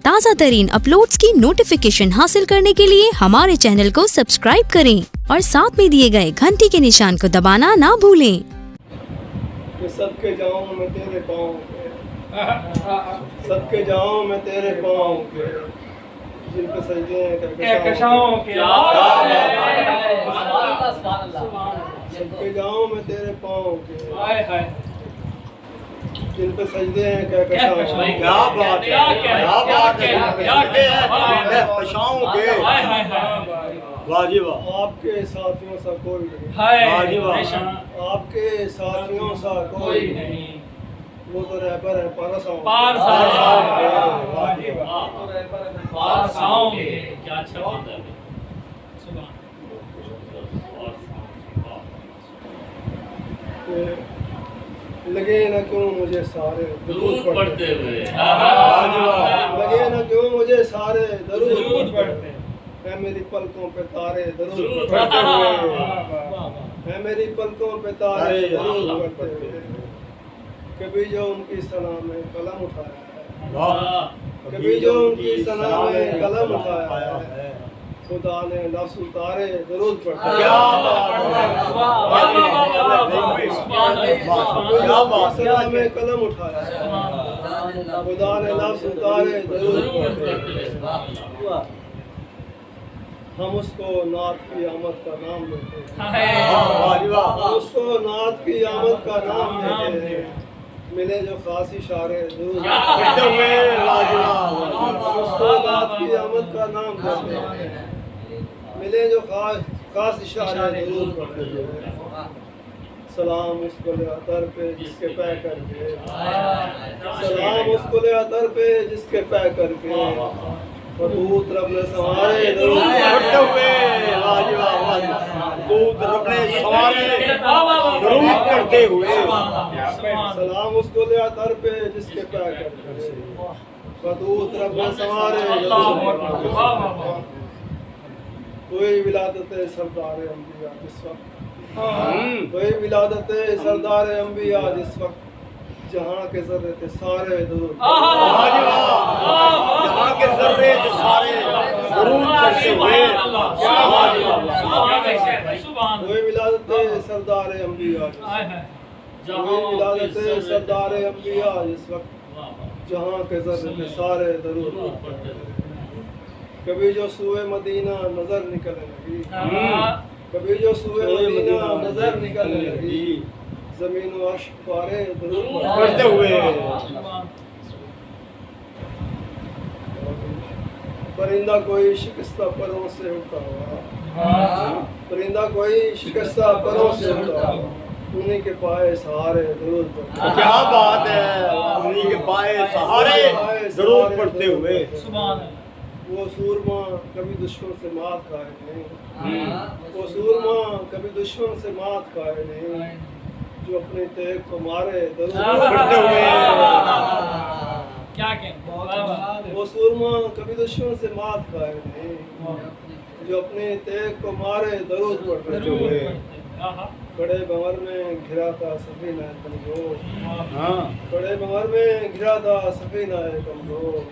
ताज़ा तरीन अपलोड्स की नोटिफिकेशन हासिल करने के लिए हमारे चैनल को सब्सक्राइब करें और साथ में दिए गए घंटी के निशान को दबाना ना भूलें। सदके जाऊं मैं तेरे पाँव के, सदके जाऊं मैं तेरे पाँव के, जिन पे सजदे हैं कहकशाओं के। सदके जाऊं मैं तेरे पाँव के, जिन पे सजदे हैं कहकशाओं के। क्या बात है, क्या बात है, कहकशाओं के। वाह जी वाह। आपके साथियों सा कोई नहीं, वाह जी वाह। आपके साथियों सा कोई नहीं, वो तो रहबर है पारसाओं के। वाह जी वाह। पारसाओं के। क्या अच्छा बात है। लगे न क्यों मुझे सारे दुरूद पढ़ते हुए, लगे न क्यों मुझे सारे दरूद पढ़ते है मेरी पलकों पे तारे दरूद पढ़ते हुए, है मेरी पलकों पे तारे दरूद पढ़ते हुए। कभी जो उनकी सना में कलम उठाया है, कभी जो उनकी सना में कलम उठाया है, खुदा ने लफ्ज़ उतारे दरूद पढ़ते हुए। क्या बात है, सना में कलम उठाया है, खुदा ने लफ्ज़ उतारे दरूद पढ़ते हुए। हम उसको नात की आमद का नाम देते हैं, हम उसको नात की आमद का नाम देते हैं। मिले जो खास इशारे दरूद पढ़ते हुए, हम उसको नात की आमद का नाम देते हैं। मिले जो खास इशारे दरूद पढ़ते हुए। सलाम उस गुल अतर पे जिसके पै करके, सलाम उस गुल अतर पे जिसके पै करके, फतूत रब ने संवारे दरूद पढ़ते हुए। वाह जी वाह, वाह जी वाह। दूत रब ने संवारे दरूद पढ़ते हुए। सलाम उस गुल अतर पे जिसके पै करके, फतूत रब ने संवारे दरूद पढ़ते हुए। कोई विलादत सरदार अंबिया जिस वक्त, कोई विलादत सरदार अंबिया जिस वक्त, जहाँ के जर्रे थे सारे दरूद, जहाँ के जर्रे थे सारे दरूद पढ़ते हुए। कोई विलादत सरदार अंबिया, कोई विलादत सरदार अंबिया जिस वक्त, जहाँ के जर्रे थे सारे दरूद। कभी जो सूए मदीना नजर निकलने लगी, कभी जो सूए मदीना नजर निकलने लगी, जमीन व अर्श पारे दरूद पढ़ते हुए। परिंदा कोई शिकस्ता परों से उठा हुआ, परिंदा कोई शिकस्ता परों से उठा हुआ, उन्हीं के पाए सहारे दरूद पढ़ते। क्या बात है, उन्हीं के पाए सहारे दरूद पढ़ते हुए। वो सूरमा कभी दुश्मन से मात खाए नहीं, वो सूरमा कभी दुश्मन से मात खाए नहीं, जो अपने तेग को मारे दरूद पढ़ते हुए। क्या कहें, वो सूरमा कभी दुश्मन से मात खाए नहीं, जो अपने तेग को मारे दरूद पढ़ते हुए। बड़े भंवर में घिरा था सफीना कमजोर, बड़े भंवर में घिरा था सफीना कमजोर,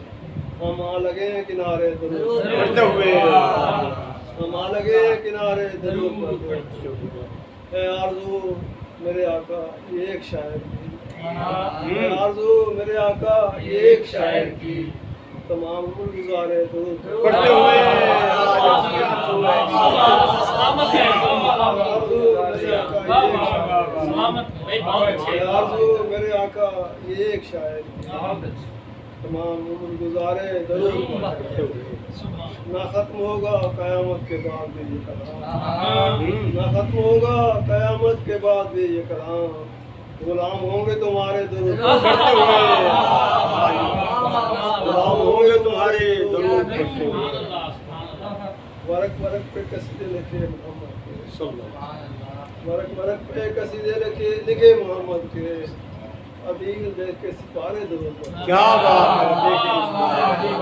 हम आ लगे किनारे दरूद पढ़ते हुए। हम आ लगे किनारे दरूद पढ़ते हुए। ऐ आरज़ू मेरे आका ये एक शायर की, ऐ आरज़ू मेरे आका ये एक शायर की, तमाम उम्र गुज़ारे दरूद पढ़ते हुए। सलामत है, आरज़ू मेरे आका ये एक शायर की, बहुत अच्छे। आरज़ू मेरे आका ये एक शायर की, तमाम उम्र गुज़ारे दरूद पढ़ते हुए। ना खत्म होगा क़यामत के बाद भी ये कलाम, ना खत्म होगा क़यामत के बाद भी ये कलाम, गुलाम होंगे तुम्हारे दरूद पढ़ते हुए, गुलाम होंगे तुम्हारे दरूद पढ़ते हुए। वरक वरक पे कसीदे लिखे मोहम्मद के, वरक वरक पे कसीदे लिखे मोहम्मद के, अदील देख के सितारे दरूद पढ़ते। क्या बात है, देखिए।